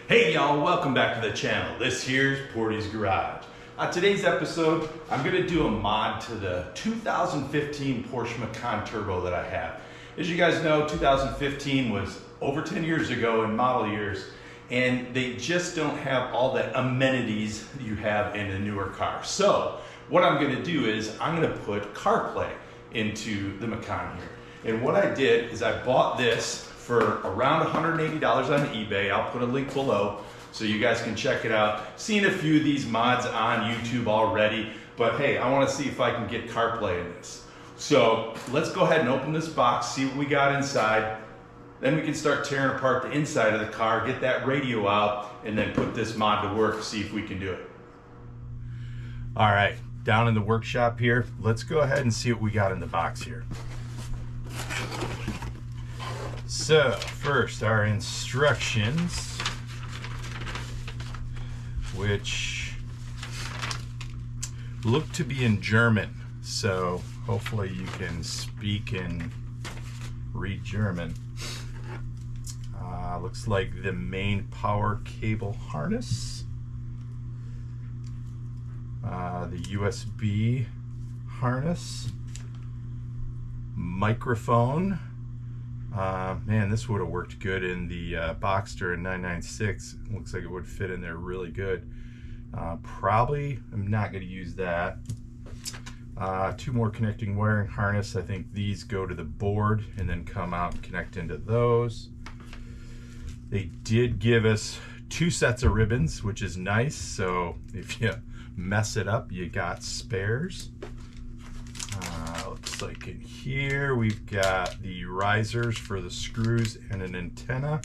Hey y'all, welcome back to the channel. This here's Portie's Garage. Today's episode, I'm going to do a mod to the 2015 Porsche Macan turbo that I have. As you guys know, 2015 was over 10 years ago in model years, and they just don't have all the amenities you have in a newer car. So what I'm going to do is I'm going to put CarPlay into the Macan here. And what I did is I bought this for around $180 on eBay. I'll put a link below so you guys can check it out. Seen a few of these mods on YouTube already, but hey, I want to see if I can get CarPlay in this. So let's go ahead and open this box, see what we got inside. Then we can start tearing apart the inside of the car, get that radio out, and then put this mod to work, see if we can do it. All right, down in the workshop here, let's go ahead and see what we got in the box here. So first, our instructions, which look to be in German. So hopefully you can speak and read German. Looks like the main power cable harness, the USB harness, microphone. Man, this would have worked good in the Boxster in 996. It looks like it would fit in there really good. Probably, I'm not going to use that. Two more connecting wiring harness. I think these go to the board and then come out and connect into those. They did give us 2 sets of ribbons, which is nice. So if you mess it up, you got spares. Looks like in here we've got the risers for the screws and an antenna.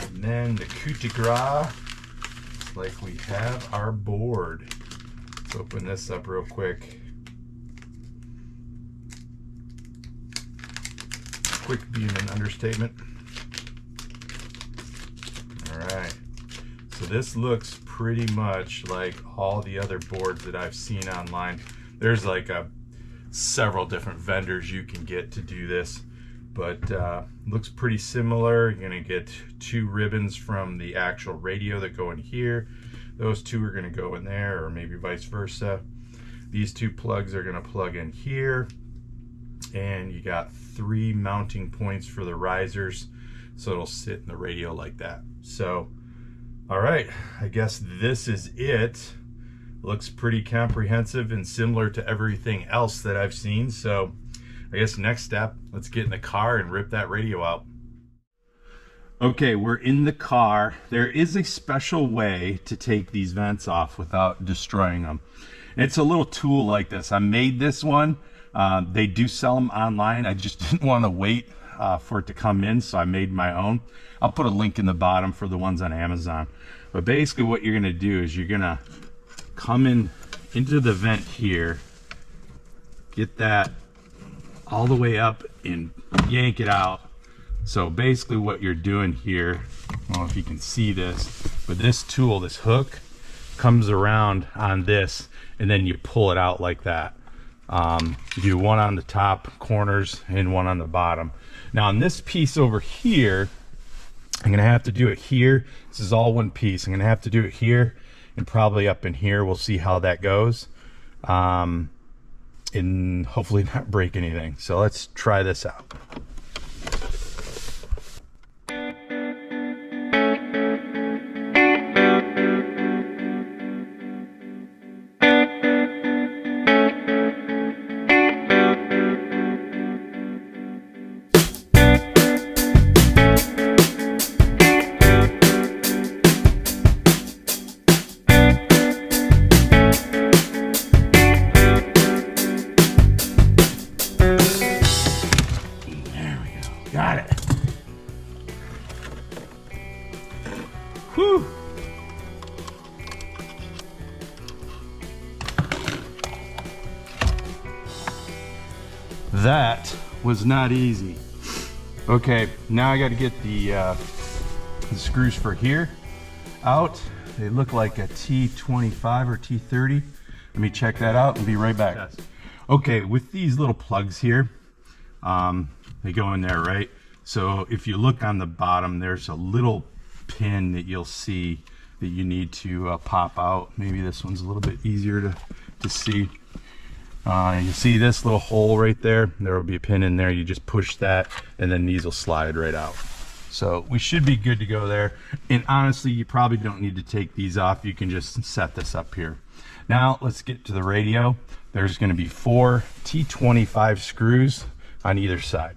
And then the coup de grace. Looks like we have our board. Let's open this up real quick. Quick being an understatement. Alright. So this looks pretty much like all the other boards that I've seen online. There's like several different vendors you can get to do this, but looks pretty similar. You're going to get 2 ribbons from the actual radio that go in here. Those 2 are going to go in there, or maybe vice versa. These 2 plugs are going to plug in here, and you got 3 mounting points for the risers, so it'll sit in the radio like that. So all right, I guess this is it. Looks pretty comprehensive and similar to everything else that I've seen. So I guess next step, let's get in the car and rip that radio out. Okay, we're in the car. There is a special way to take these vents off without destroying them. It's a little tool like this. I made this one. They do sell them online. I just didn't want to wait for it to come in, so I made my own. I'll put a link in the bottom for the ones on Amazon. But basically what you're going to do is you're going to come in into the vent here, get that all the way up and yank it out. So basically what you're doing here, I don't know if you can see this, but this tool, this hook, comes around on this and then you pull it out like that. You do one on the top corners and one on the bottom. Now on this piece over here, I'm gonna have to do it here. This is all one piece. I'm gonna have to do it here and probably up in here. We'll see how that goes, and hopefully not break anything. So let's try this out. Got it. Whew. That was not easy. Okay, now I got to get the screws for here out. They look like a T25 or T30. Let me check that out and be right back. Yes. Okay, with these little plugs here, they go in there, right? So if you look on the bottom, there's a little pin that you'll see that you need to pop out. Maybe this one's a little bit easier to see. You see this little hole right there? There will be a pin in there. You just push that and then these will slide right out. So we should be good to go there. And honestly, you probably don't need to take these off. You can just set this up here. Now let's get to the radio. There's going to be 4 T25 screws on either side.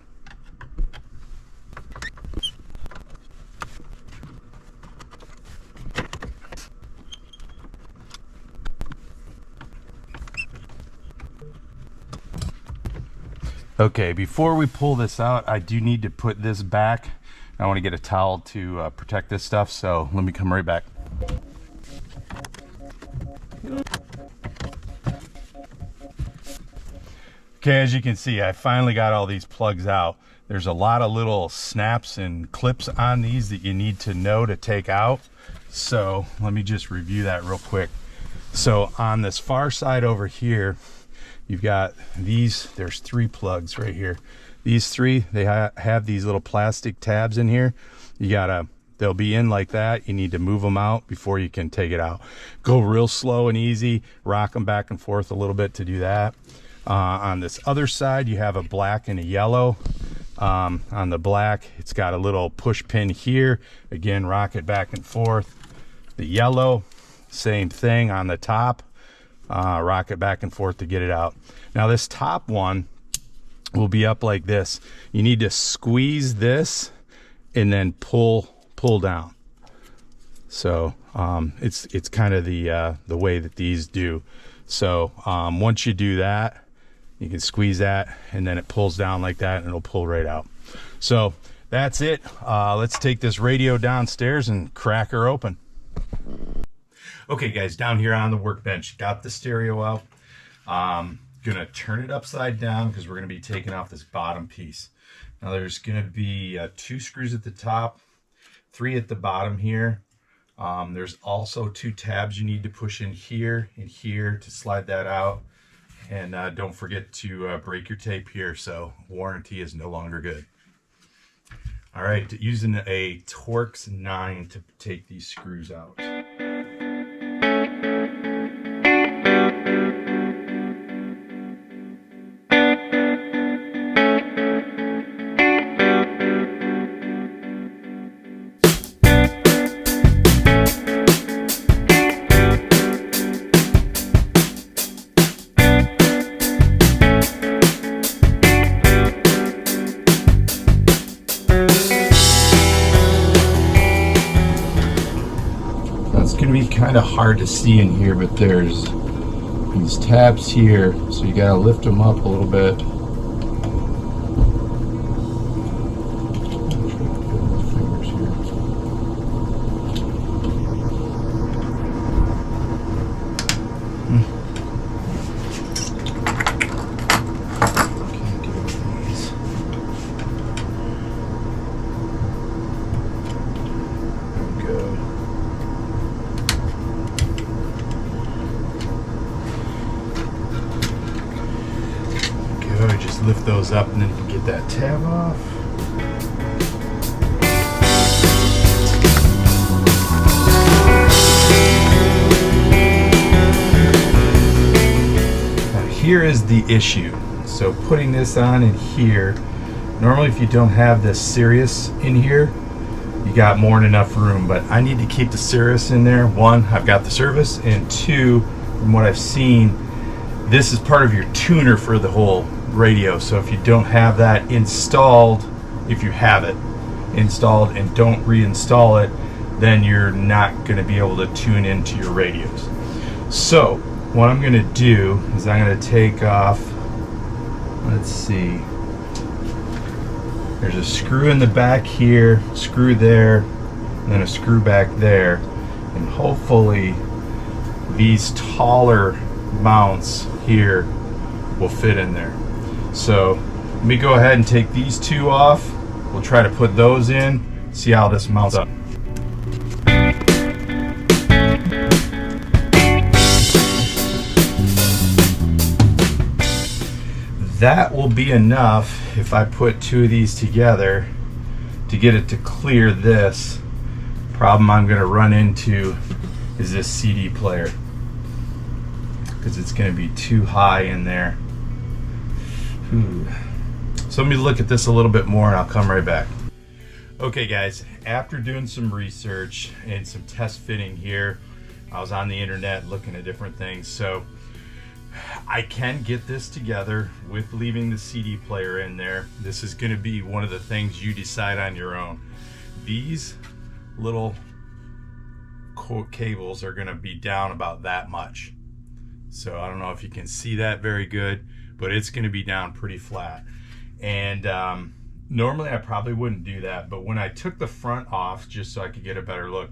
Okay, before we pull this out, I do need to put this back. I want to get a towel to protect this stuff, so let me come right back. Okay, as you can see, I finally got all these plugs out. There's a lot of little snaps and clips on these that you need to know to take out. So let me just review that real quick. So on this far side over here, you've got these, there's 3 plugs right here. These 3, they have these little plastic tabs in here. They'll be in like that. You need to move them out before you can take it out. Go real slow and easy, rock them back and forth a little bit to do that. On this other side, you have a black and a yellow. On the black, it's got a little push pin here. Again, rock it back and forth. The yellow, same thing on the top. Rock it back and forth to get it out. Now this top one will be up like this. You need to squeeze this and then pull down. So it's kind of the way that these do. So once you do that, you can squeeze that and then it pulls down like that and it'll pull right out. So that's it. Let's take this radio downstairs and crack her open. Okay guys, down here on the workbench, got the stereo out. Gonna turn it upside down because we're gonna be taking off this bottom piece. Now there's gonna be 2 screws at the top, 3 at the bottom here. There's also 2 tabs you need to push in here and here to slide that out. And don't forget to break your tape here, so warranty is no longer good. All right, using a Torx 9 to take these screws out. Kind of hard to see in here, but there's these tabs here, so you gotta lift them up a little bit. Just lift those up and then you can get that tab off. Now here is the issue. So putting this on in here, normally if you don't have this Sirius in here, you got more than enough room, but I need to keep the Sirius in there. 1, I've got the service, and 2, from what I've seen, this is part of your tuner for the whole radio. So if you don't have that installed, if you have it installed and don't reinstall it, then you're not going to be able to tune into your radios. So what I'm going to do is I'm going to take off, let's see, there's a screw in the back here, screw there, and then a screw back there, and hopefully these taller mounts here will fit in there. So let me go ahead and take these 2 off. We'll try to put those in, see how this mounts up. That will be enough if I put 2 of these together to get it to clear this Problem I'm going to run into is this CD player, because it's going to be too high in there. Ooh. So let me look at this a little bit more and I'll come right back. Okay guys, after doing some research and some test fitting here, I was on the internet looking at different things. So I can get this together with leaving the CD player in there. This is going to be one of the things you decide on your own. These little cables are going to be down about that much. So I don't know if you can see that very good, but it's going to be down pretty flat. And normally I probably wouldn't do that, but when I took the front off just so I could get a better look,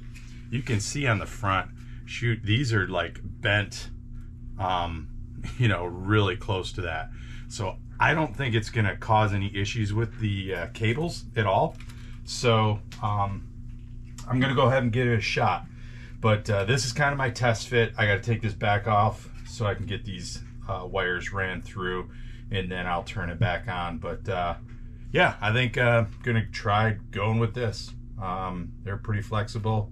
you can see on the front, shoot, these are like bent, you know, really close to that. So I don't think it's going to cause any issues with the cables at all. So I'm going to go ahead and give it a shot. But this is kind of my test fit. I got to take this back off so I can get these wires ran through, and then I'll turn it back on. But yeah, I think I'm gonna try going with this. They're pretty flexible.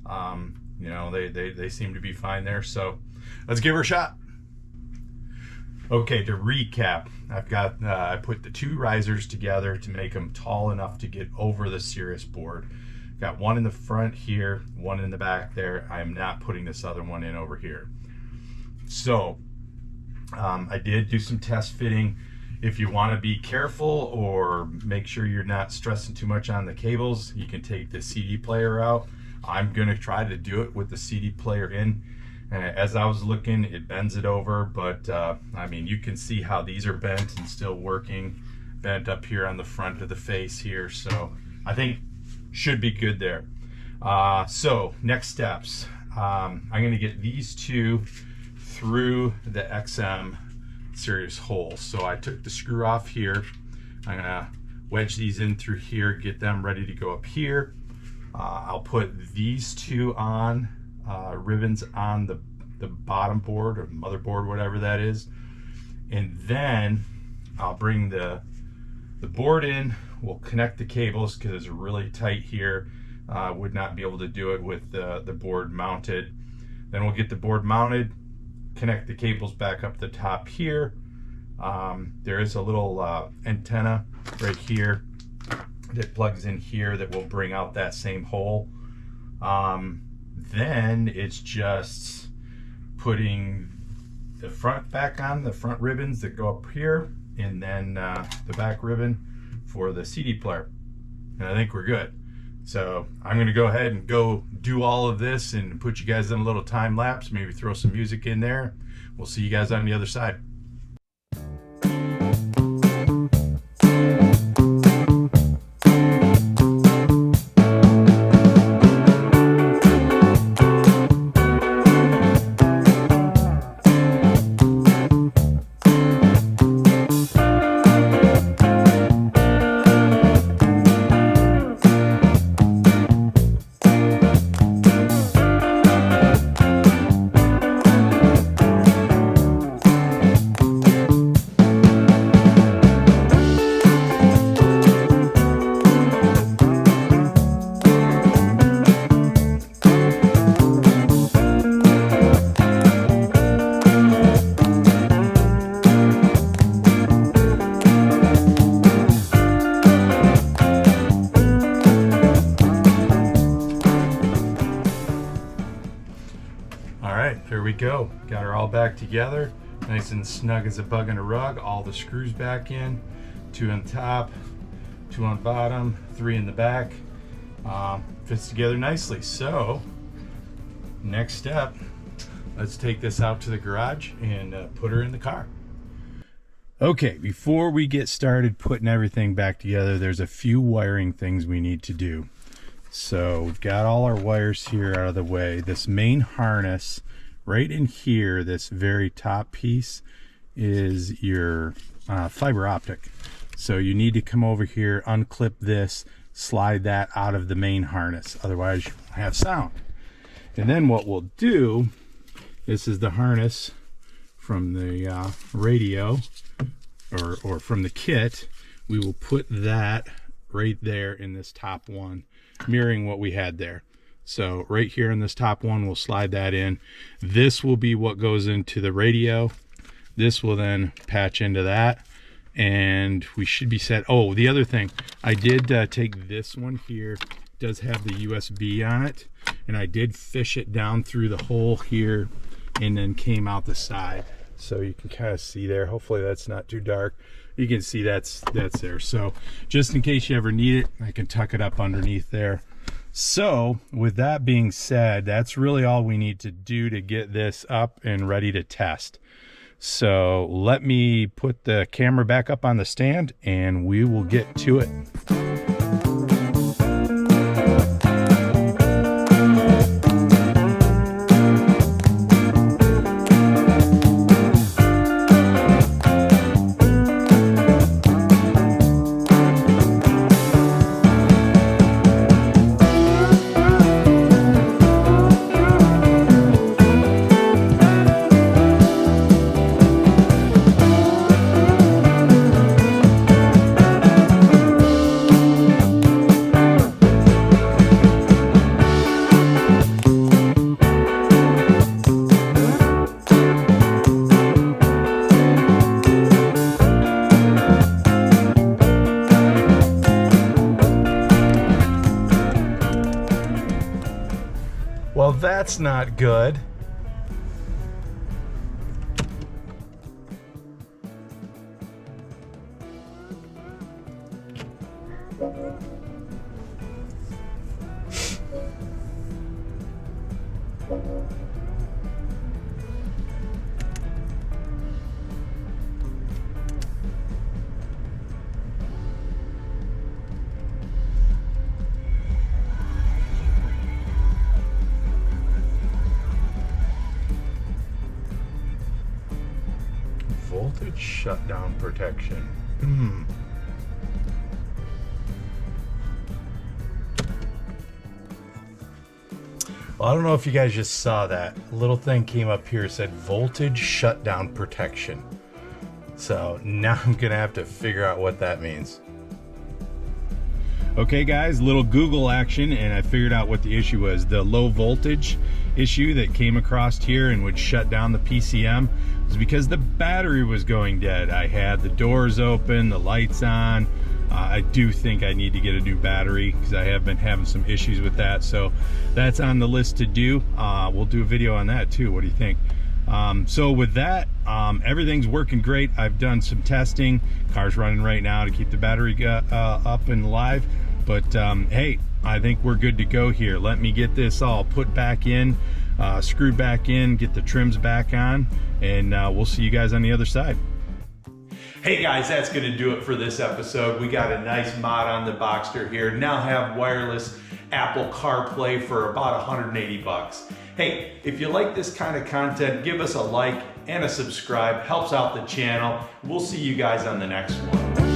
You know, they seem to be fine there. So let's give her a shot. Okay, to recap, I've got I put the two risers together to make them tall enough to get over the Cirrus board. Got one in the front here, one in the back there. I am not putting this other one in over here. So I did do some test fitting. If you want to be careful or make sure you're not stressing too much on the cables, you can take the CD player out. I'm going to try to do it with the CD player in. As I was looking, it bends it over, but I mean, you can see how these are bent and still working. Bent up here on the front of the face here, so I think should be good there. So next steps, I'm going to get these two through the XM Cirrus hole. So I took the screw off here. I'm going to wedge these in through here, get them ready to go up here. I'll put these two on ribbons on the bottom board or motherboard, whatever that is, and then I'll bring the board in. We'll connect the cables because it's really tight here. Would not be able to do it with the board mounted. Then we'll get the board mounted, connect the cables back up the top here. There is a little antenna right here that plugs in here that will bring out that same hole. Then it's just putting the front back on, the front ribbons that go up here, and then the back ribbon for the CD player. And I think we're good. So I'm going to go ahead and go do all of this and put you guys in a little time lapse, maybe throw some music in there. We'll see you guys on the other side. There we go. Got her all back together, nice and snug as a bug in a rug. All the screws back in, 2 on top, 2 on bottom, 3 in the back. Fits together nicely. So next step, let's take this out to the garage and put her in the car. Okay, before we get started putting everything back together, there's a few wiring things we need to do. So we've got all our wires here out of the way. This main harness right in here, this very top piece, is your fiber optic. So you need to come over here, unclip this, slide that out of the main harness, otherwise you won't have sound. And then what we'll do, this is the harness from the radio or from the kit. We will put that right there in this top one, mirroring what we had there. So right here in this top one, we'll slide that in. This will be what goes into the radio. This will then patch into that, and we should be set. Oh, the other thing, I did take this one here. It does have the USB on it, and I did fish it down through the hole here and then came out the side. So you can kind of see there. Hopefully that's not too dark. You can see that's there. So just in case you ever need it, I can tuck it up underneath there. So with that being said, that's really all we need to do to get this up and ready to test. So let me put the camera back up on the stand and we will get to it. Well, that's not good. Voltage shutdown protection. Well, I don't know if you guys just saw that. Little thing came up here, said voltage shutdown protection. So now I'm gonna have to figure out what that means. Okay guys, little Google action, and I figured out what the issue was. The low voltage issue that came across here and would shut down the PCM was because the battery was going dead. I had the doors open, the lights on. I do think I need to get a new battery because I have been having some issues with that. So that's on the list to do. We'll do a video on that too. What do you think? So with that, everything's working great. I've done some testing. Car's running right now to keep the battery up and live. But hey, I think we're good to go here. Let me get this all put back in, screwed back in, get the trims back on, and we'll see you guys on the other side. Hey guys, that's gonna do it for this episode. We got a nice mod on the Boxster here. Now have wireless Apple CarPlay for about 180 bucks. Hey, if you like this kind of content, give us a like and a subscribe. Helps out the channel. We'll see you guys on the next one.